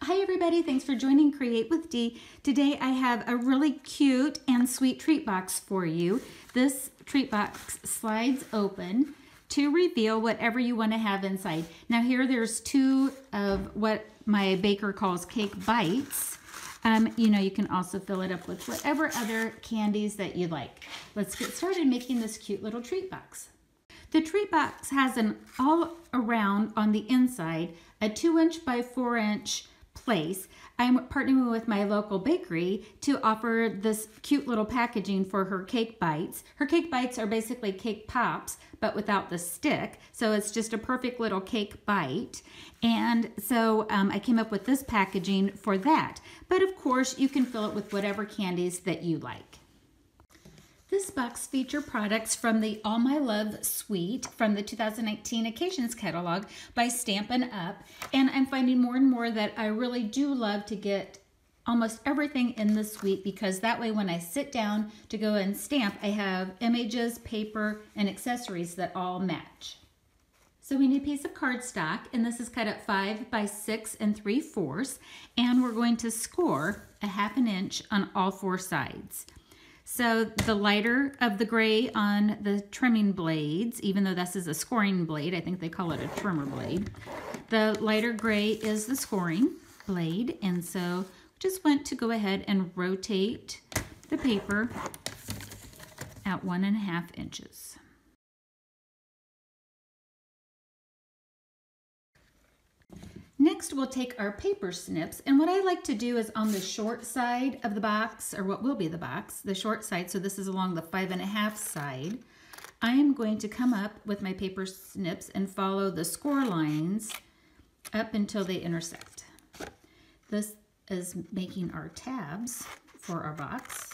Hi everybody, thanks for joining Create with Dee. Today I have a really cute and sweet treat box for you. This treat box slides open to reveal whatever you want to have inside. Now here there's two of what my baker calls cake bites. You can also fill it up with whatever other candies that you like. Let's get started making this cute little treat box. The treat box has an all around on the inside, a 2" by 4" place. I'm partnering with my local bakery to offer this cute little packaging for her cake bites. Her cake bites are basically cake pops, but without the stick. So it's just a perfect little cake bite. And so I came up with this packaging for that. But of course, you can fill it with whatever candies that you like. This box features products from the All My Love suite from the 2019 Occasions catalog by Stampin' Up. And I'm finding more and more that I really do love to get almost everything in the suite, because that way when I sit down to go and stamp, I have images, paper, and accessories that all match. So we need a piece of cardstock, and this is cut at 5 by 6 3/4, and we're going to score a 1/2 inch on all 4 sides. So the lighter of the gray on the trimming blades, even though this is a scoring blade, I think they call it a trimmer blade. The lighter gray is the scoring blade, and so just want to go ahead and rotate the paper at 1½ inches. Next, we'll take our paper snips, and what I like to do is on the short side of the box, or what will be the box, the short side, so this is along the 5½ side, I am going to come up with my paper snips and follow the score lines up until they intersect. This is making our tabs for our box.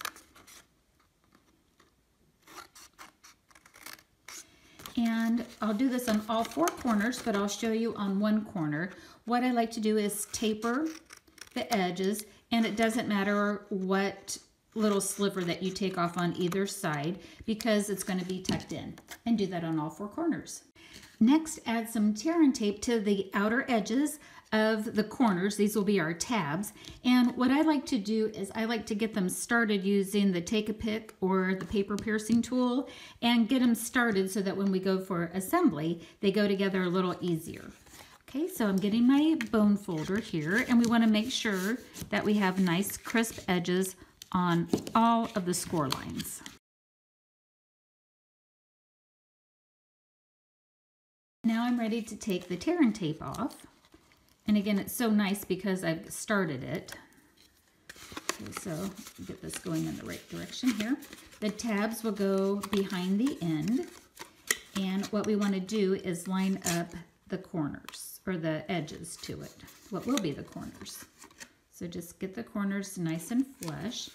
And I'll do this on all 4 corners, but I'll show you on 1 corner. What I like to do is taper the edges, and it doesn't matter what little sliver that you take off on either side, because it's going to be tucked in, and do that on all 4 corners. Next, add some tear and tape to the outer edges of the corners. These will be our tabs. And what I like to do is I like to get them started using the Take-A-Pick or the paper piercing tool, and get them started so that when we go for assembly, they go together a little easier. Okay, so I'm getting my bone folder here, and we want to make sure that we have nice crisp edges on all of the score lines. Now I'm ready to take the tear and tape off. And again, it's so nice because I've started it. Okay, so get this going in the right direction here. The tabs will go behind the end. And what we want to do is line up the corners, or the edges to it, what will be the corners. So just get the corners nice and flush.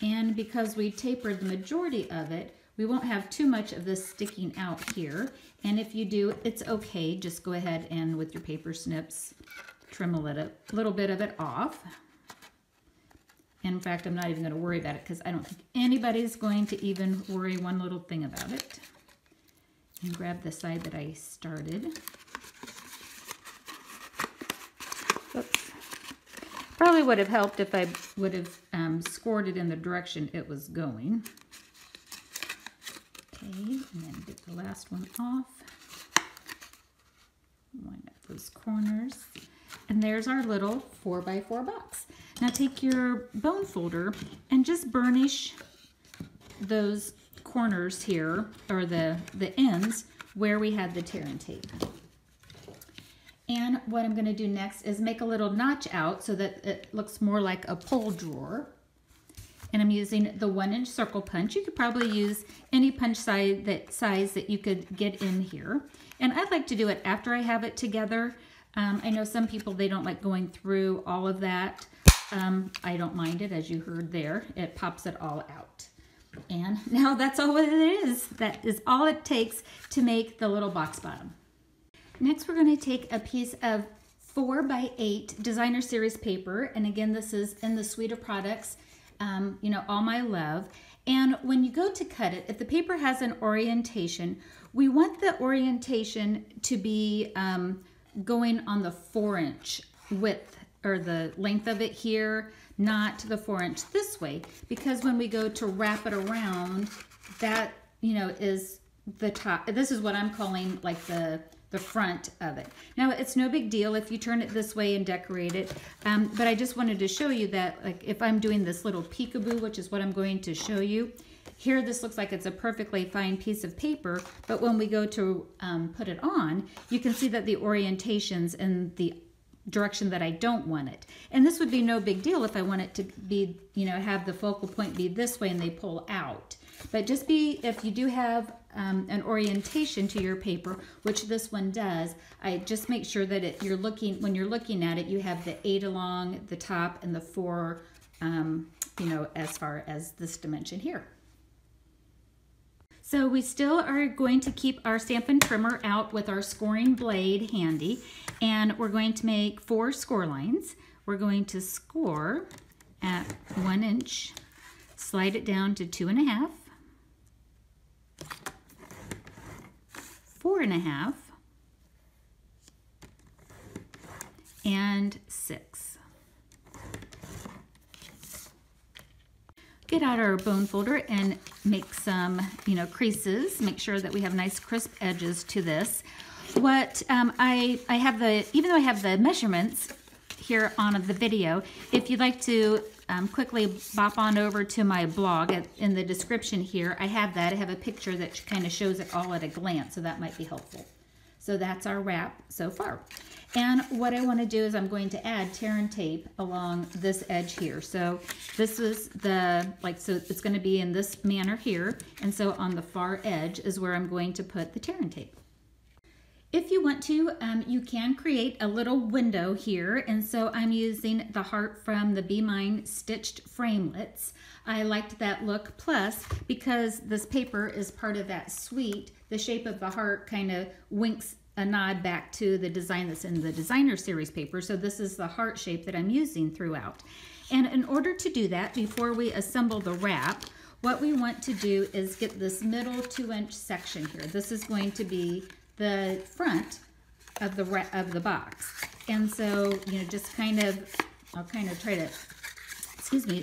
And because we tapered the majority of it, we won't have too much of this sticking out here. And if you do, it's okay. Just go ahead and with your paper snips, trim a little bit of it off. In fact, I'm not even going to worry about it, because I don't think anybody's going to even worry one little thing about it. And grab the side that I started. Oops. Probably would have helped if I would have scored it in the direction it was going. Okay, and then get the last one off. Line up those corners. And there's our little 4 by 4 box. Now take your bone folder and just burnish those corners here, or the ends where we had the tear and tape. And what I'm going to do next is make a little notch out so that it looks more like a pull drawer. And I'm using the 1" circle punch. You could probably use any punch size that you could get in here. And I like to do it after I have it together. I know some people, they don't like going through all of that. I don't mind it, as you heard there. It pops it all out. And now that's all it is. That is all it takes to make the little box bottom. Next, we're going to take a piece of 4 by 8 designer series paper. And again, this is in the suite of products, All My Love. And when you go to cut it, if the paper has an orientation, we want the orientation to be going on the 4" width or the length of it here, not the 4-inch this way, because when we go to wrap it around, that, you know, is the top. This is what I'm calling like the front of it. Now, it's no big deal if you turn it this way and decorate it, but I just wanted to show you that, like, if I'm doing this little peekaboo, which is what I'm going to show you, here this looks like it's a perfectly fine piece of paper, but when we go to put it on, you can see that the orientation's in the direction that I don't want it. And this would be no big deal if I want it to be, you know, have the focal point be this way and they pull out. But just if you do have an orientation to your paper, which this one does, I just make sure that when you're looking at it, you have the 8 along the top and the 4, you know, as far as this dimension here. So we still are going to keep our Stampin' Trimmer out with our scoring blade handy, and we're going to make 4 score lines. We're going to score at 1 inch, slide it down to 2.5, 4.5, and 6. Get out our bone folder and make some, you know, creases. Make sure that we have nice crisp edges to this. What I have even though I have the measurements here on the video, if you'd like to quickly bop on over to my blog in the description here, I have that. I have a picture that kind of shows it all at a glance, so that might be helpful. So that's our wrap so far. And what I want to do is I'm going to add tear and tape along this edge here. So this is so it's going to be in this manner here. And so on the far edge is where I'm going to put the tear and tape. If you want to, you can create a little window here. And so I'm using the heart from the Be Mine Stitched Framelits. I liked that look, plus because this paper is part of that suite, the shape of the heart kind of winks a nod back to the design that's in the Designer Series paper. So this is the heart shape that I'm using throughout. And in order to do that, before we assemble the wrap, what we want to do is get this middle 2-inch section here. This is going to be the front of the box. And so, you know, just I'll kind of try to,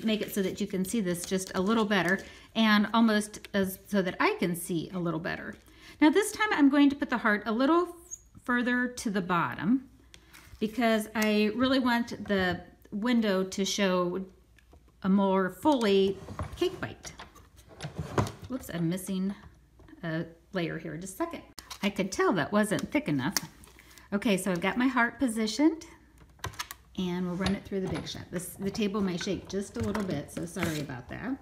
make it so that you can see this just a little better, and almost so that I can see a little better. Now this time I'm going to put the heart a little further to the bottom because I really want the window to show a more fully cake bite. Whoops, I'm missing a layer here. Just a second. I could tell that wasn't thick enough. Okay, so I've got my heart positioned and we'll run it through the Big Shot. The table may shake just a little bit, so sorry about that.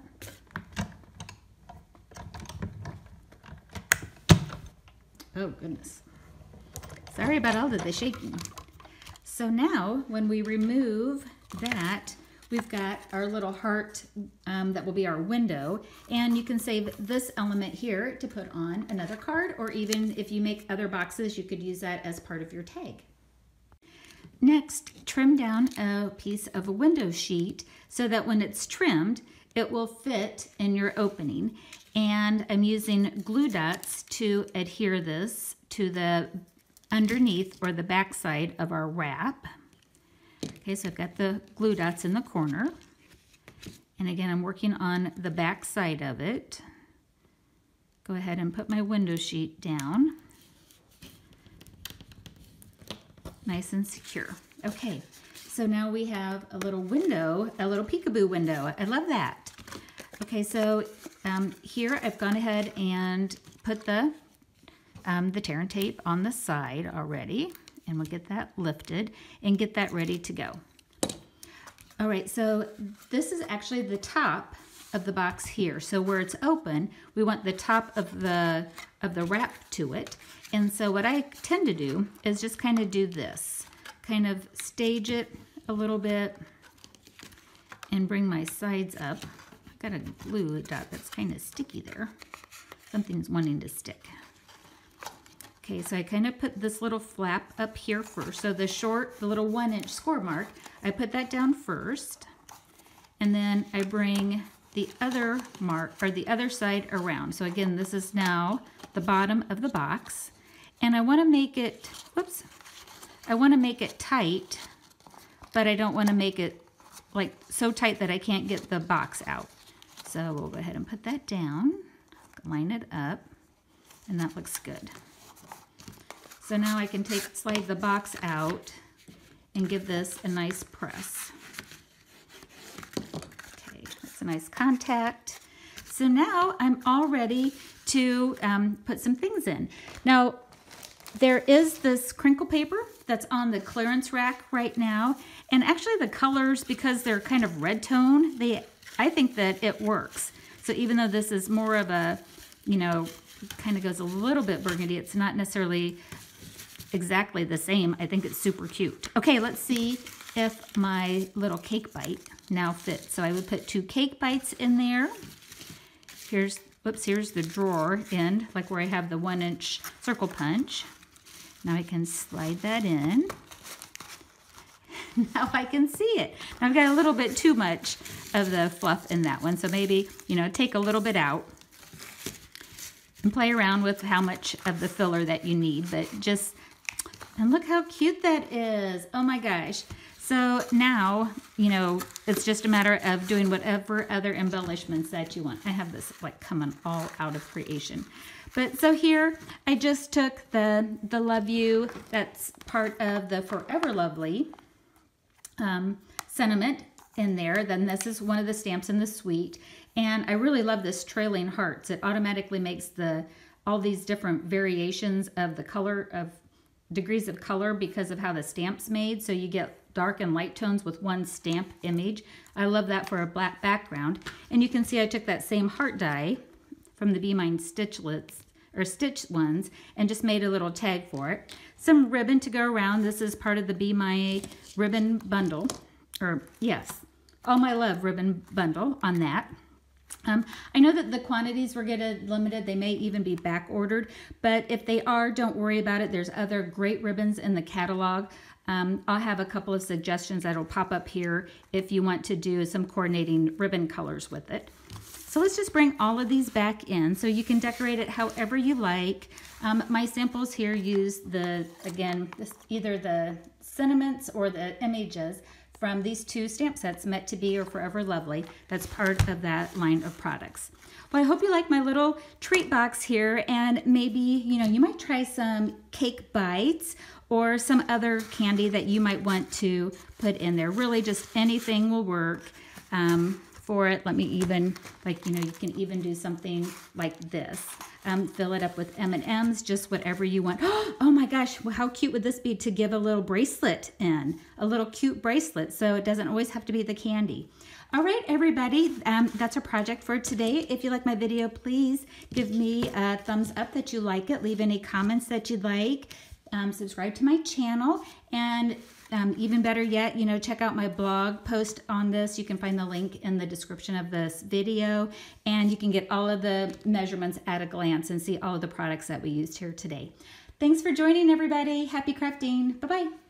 Oh goodness. Sorry about all of the shaking. So now when we remove that, we've got our little heart that will be our window, and you can save this element here to put on another card, or even if you make other boxes, you could use that as part of your tag. Next, trim down a piece of a window sheet so that when it's trimmed, it will fit in your opening. And I'm using glue dots to adhere this to the underneath or the back side of our wrap. Okay, so I've got the glue dots in the corner. And again, I'm working on the back side of it. Go ahead and put my window sheet down. Nice and secure. Okay, so now we have a little window, a little peekaboo window. I love that. Okay, so here I've gone ahead and put the tear and tape on the side already, and we'll get that lifted and get that ready to go. All right, so this is actually the top of the box here. So where it's open, we want the top of the wrap to it. And so what I tend to do is just kind of do this, kind of stage it a little bit and bring my sides up. I've got a glue dot that's kind of sticky there. Something's wanting to stick. Okay, so I kind of put this little flap up here first. So the little 1-inch score mark, I put that down first. And then I bring the other mark, or the other side around. So again, this is now the bottom of the box. And I want to make it, I want to make it tight, but I don't want to make it like so tight that I can't get the box out. So we'll go ahead and put that down, line it up, and that looks good. So now I can slide the box out and give this a nice press. Okay, that's a nice contact. So now I'm all ready to put some things in. Now, there is this crinkle paper that's on the clearance rack right now. And actually the colors, because they're kind of red tone, I think that it works. So even though this is more of a, you know, kind of goes a little bit burgundy, it's not necessarily exactly the same. I think it's super cute. Okay, let's see if my little cake bite now fits. So I would put 2 cake bites in there. Here's the drawer end, like where I have the 1-inch circle punch. Now I can slide that in. Now I can see it. Now I've got a little bit too much of the fluff in that one, so maybe, you know, take a little bit out and play around with how much of the filler that you need, but just, and look how cute that is. Oh my gosh. So now, you know, it's just a matter of doing whatever other embellishments that you want. I have this like coming all out of creation. But so here, I just took the Love You, that's part of the Forever Lovely sentiment in there. Then this is one of the stamps in the suite. And I really love this trailing hearts. It automatically makes all these different variations of the color, of degrees of color because of how the stamp's made. So you get dark and light tones with one stamp image. I love that for a black background. And you can see I took that same heart die from the Be Mine Stitchlets, or stitched ones, and just made a little tag for it. Some ribbon to go around. This is part of the Be My ribbon bundle, or yes, All My Love ribbon bundle on that. I know that the quantities were getting limited. They may even be back ordered, but if they are, don't worry about it. There's other great ribbons in the catalog. I'll have a couple of suggestions that'll pop up here if you want to do some coordinating ribbon colors with it. So let's just bring all of these back in so you can decorate it however you like. My samples here use either the sentiments or the images from these 2 stamp sets, Meant to Be or Forever Lovely. That's part of that line of products. Well, I hope you like my little treat box here, and maybe, you know, you might try some cake bites or some other candy that you might want to put in there. Really just anything will work for it. Let me even, like, you know, you can even do something like this. Fill it up with M&Ms, just whatever you want. Oh my gosh, well, how cute would this be to give a little bracelet in? A little cute bracelet, so it doesn't always have to be the candy. All right, everybody, that's our project for today. If you like my video, please give me a thumbs up that you like it. Leave any comments that you'd like. Subscribe to my channel, and even better yet, you know, check out my blog post on this. You can find the link in the description of this video, and you can get all of the measurements at a glance and see all of the products that we used here today. Thanks for joining, everybody. Happy crafting. Bye-bye.